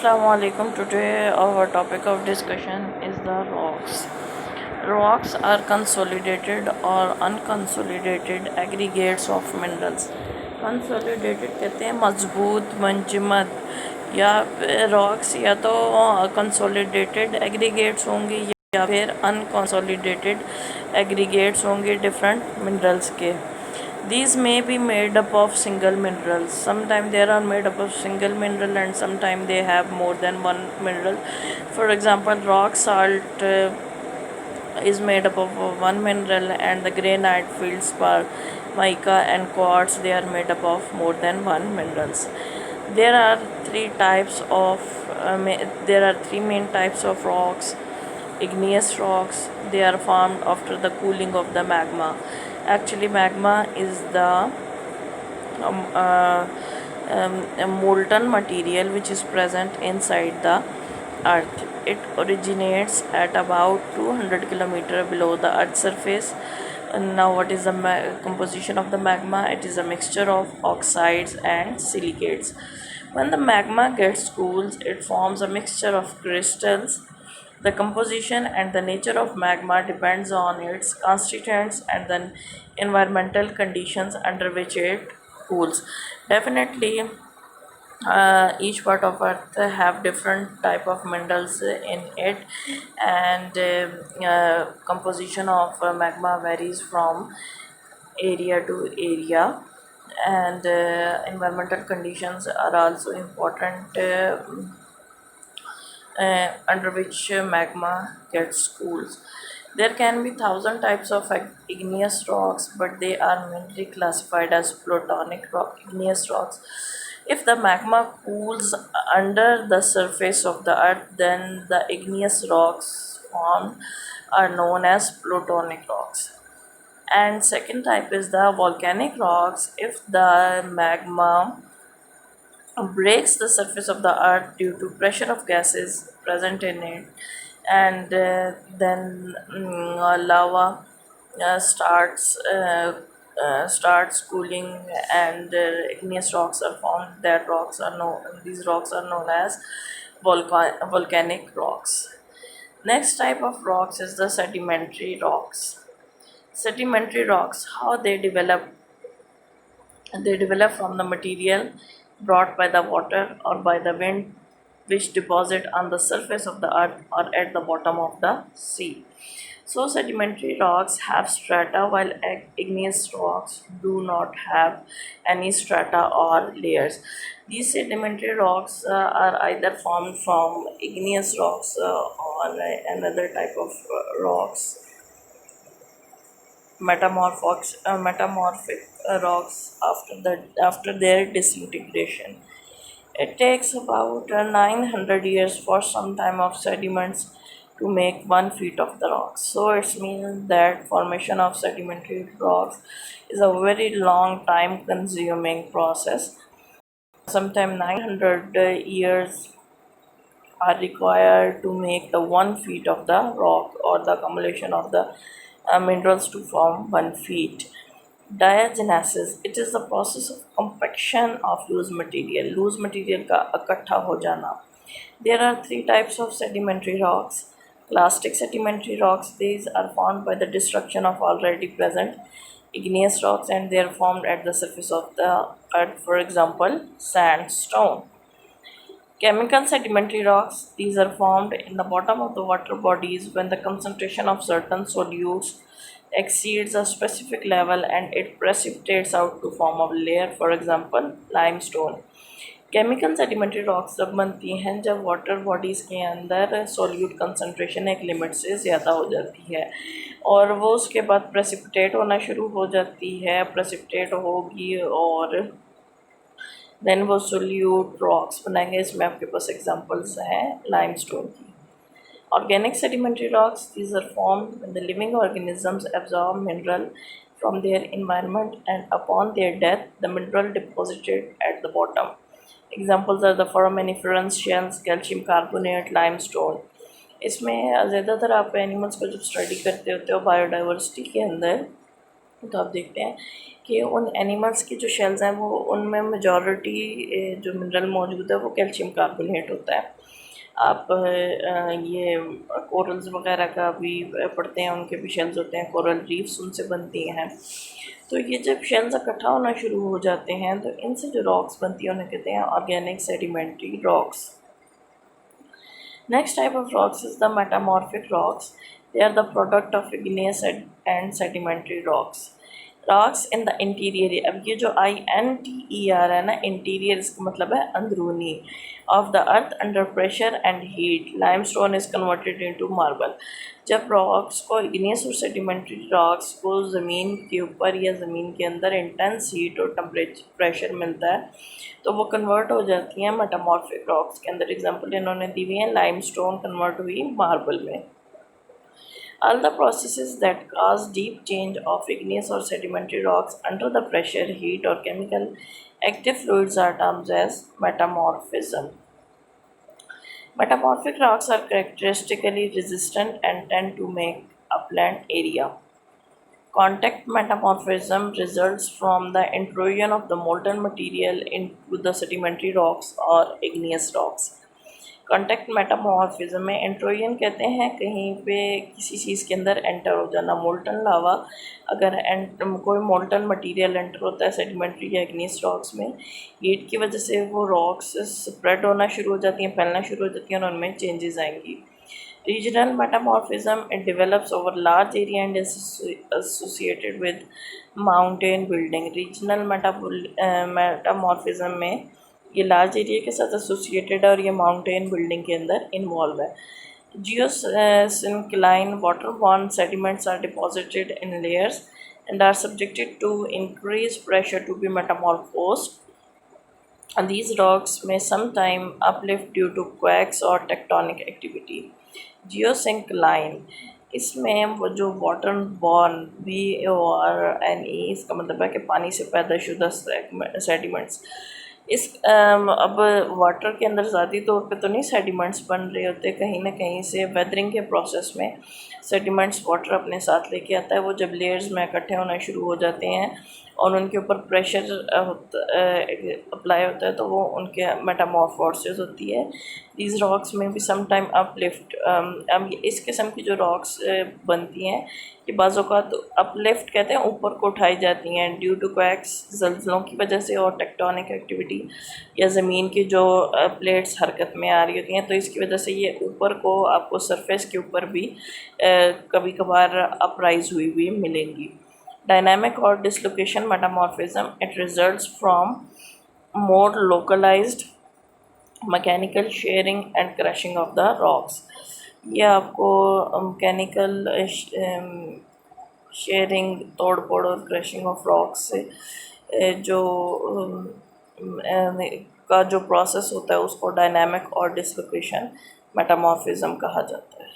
Assalamu alaikum. Today our topic of discussion is the rocks. Rocks are consolidated or unconsolidated aggregates of minerals. Consolidated कहते हैं मजबूत मंजमद या rocks या तो consolidated aggregates होंगे या फिर unconsolidated aggregates होंगे different minerals के. These may be made up of single minerals. Sometimes they are made up of single mineral and sometimes they have more than one mineral. For example, rock salt is made up of one mineral, and the granite, feldspar, mica and quartz, they are made up of more than one minerals. There are three main types of rocks. Igneous rocks, they are formed after the cooling of the magma. Actually, magma is the a molten material which is present inside the earth. It originates at about 200 km below the earth's surface. And now, what is the composition of the magma? It is a mixture of oxides and silicates. When the magma gets cooled, it forms a mixture of crystals. The composition and the nature of magma depends on its constituents and the environmental conditions under which it cools. Definitely, each part of earth have different type of minerals in it, and composition of magma varies from area to area, and environmental conditions are also important under which magma gets cooled. There can be thousand types of igneous rocks, but they are mainly classified as plutonic rock igneous rocks. If the magma cools under the surface of the earth, then the igneous rocks formed are known as plutonic rocks. And second type is the volcanic rocks. If the magma breaks the surface of the earth due to pressure of gases present in it, and then lava starts cooling, and igneous rocks are formed. These rocks are known as volcanic rocks. Next type of rocks is the sedimentary rocks. Sedimentary rocks, how they develop? They develop from the material brought by the water or by the wind, which deposit on the surface of the earth or at the bottom of the sea. So, sedimentary rocks have strata, while igneous rocks do not have any strata or layers. These sedimentary rocks are either formed from igneous rocks or another type of rocks, metamorphic rocks after their disintegration. It takes about 900 years for some time of sediments to make 1 feet of the rocks. So it means that formation of sedimentary rocks is a very long time consuming process. Sometimes 900 years are required to make the 1 feet of the rock or the accumulation of the minerals to form 1 feet. Diagenesis, it is the process of compaction of loose material का इकट्ठा हो जाना. There are three types of sedimentary rocks. Clastic sedimentary rocks, these are formed by the destruction of already present igneous rocks, and they are formed at the surface of the earth, for example sandstone. Chemical sedimentary rocks, these are formed in the bottom of the water bodies when the concentration of certain solutes exceeds a specific level and it precipitates out to form a layer, for example limestone. Chemical sedimentary rocks जब बनती हैं जब water bodies के अंदर solute concentration एक limit से ज़्यादा हो जाती है और वो उसके बाद प्रेसिपिटेट होना शुरू हो जाती है, प्रेसिपिटेट होगी और देन वो सोल्यूट रॉक्स बनाएंगे. इसमें आपके पास एग्जांपल्स हैं लाइमस्टोन की. Organic sedimentary rocks, these are formed when the living organisms absorb mineral from their environment and upon their death, the mineral deposited at the bottom. Examples are the foraminiferous shells, calcium carbonate, limestone. इसमें ज़्यादातर आप animals को जब study करते होते हो biodiversity के अंदर, तो आप देखते हैं कि उन एनिमल्स की जो शेल्स हैं वो उनमें मेजॉरिटी जो मिनरल मौजूद है वो कैल्शियम कार्बोनेट होता है। आप ये कोरल्स वगैरह का भी पढ़ते हैं, उनके भी शेल्स होते हैं, कोरल रीफ्स उनसे बनती हैं। तो ये जब शेल्स इकट्ठा होना शुरू हो जाते हैं तो इनसे जो रॉक्स बनती हैं उन्हें कहते हैं organic sedimentary rocks. Next type of rocks is the metamorphic rocks. They are the product of igneous and sedimentary rocks. Rocks in the interior, अब ये जो INTER है ना, इंटीरियर इसका मतलब है अंदरूनी, of the earth under pressure and heat limestone is converted into marble. जब रॉक्स को, इग्नियस और सेडिमेंट्री रॉक्स को ज़मीन के ऊपर या ज़मीन के अंदर इंटेंस हीट और टेम्परेचर प्रेशर मिलता है तो वो कन्वर्ट हो जाती हैं मेटामॉर्फिक रॉक्स के अंदर। एग्जांपल इन्होंने दी हुई है, लाइमस्टोन कन्वर्ट हुई मार्बल में। All the processes that cause deep change of igneous or sedimentary rocks under the pressure, heat, or chemical active fluids are termed as metamorphism. Metamorphic rocks are characteristically resistant and tend to make upland area. Contact metamorphism results from the intrusion of the molten material into the sedimentary rocks or igneous rocks. Contact metamorphism में इंट्रोजन कहते हैं कहीं पे किसी चीज़ के अंदर enter हो जाना। मोल्टन लावा, अगर कोई मोल्टन मटेरियल एंटर होता है सेडिमेंट्री या इग्नियस रॉक्स में, हीट की वजह से वो रॉक्स स्प्रेड होना शुरू हो जाती हैं, फैलना शुरू हो जाती हैं और उनमें चेंजेस आएंगी। Regional metamorphism, it develops over large area and associated with mountain building. Regional metamorphism में ये लार्ज एरिया के साथ एसोसिएटेड है और ये माउंटेन बिल्डिंग के अंदर इन्वॉल्व है। Geosyncline water-born sediments are deposited in layers and are subjected to increased pressure to be metamorphosed. And these rocks may sometime uplift due to quakes or tectonic activity. Geosyncline, इसमें वो जो water borne VORNE, इसका मतलब है कि पानी से पैदा शुदा सेडिमेंट्स। इस अब वाटर के अंदर ज़ाती तौर पे तो नहीं सेडिमेंट्स बन रहे होते, कहीं ना कहीं से वेदरिंग के प्रोसेस में सेडिमेंट्स वाटर अपने साथ लेके आता है। वो जब लेयर्स में इकट्ठे होना शुरू हो जाते हैं और उनके ऊपर प्रेशर अप्लाई होता है तो वो उनके मेटामॉर्फोसिस होती है। दीज रॉक्स में भी सम टाइम अपलिफ्ट, अब इस किस्म की जो रॉक्स बनती हैं कि बाज़ औक़ात अपलिफ्ट कहते हैं, ऊपर को उठाई जाती हैं ड्यू टू क्वैक्स, ज़ल्ज़लों की वजह से और टेक्टोनिक एक्टिविटी या ज़मीन की जो प्लेट्स हरकत में आ रही होती हैं, तो इसकी वजह से ये ऊपर को आपको सरफेस के ऊपर भी कभी कभार अपराइज हुई मिलेंगी। डायनामिक और dislocation metamorphism, it results from more localised mechanical shearing and crushing of the rocks. ये आपको मैकेनिकल शेयरिंग, तोड़ फोड़ और क्रशिंग ऑफ रॉक्स से जो का जो प्रोसेस होता है उसको डायनामिक और डिसलोकेशन मेटामॉर्फिज्म कहा जाता है।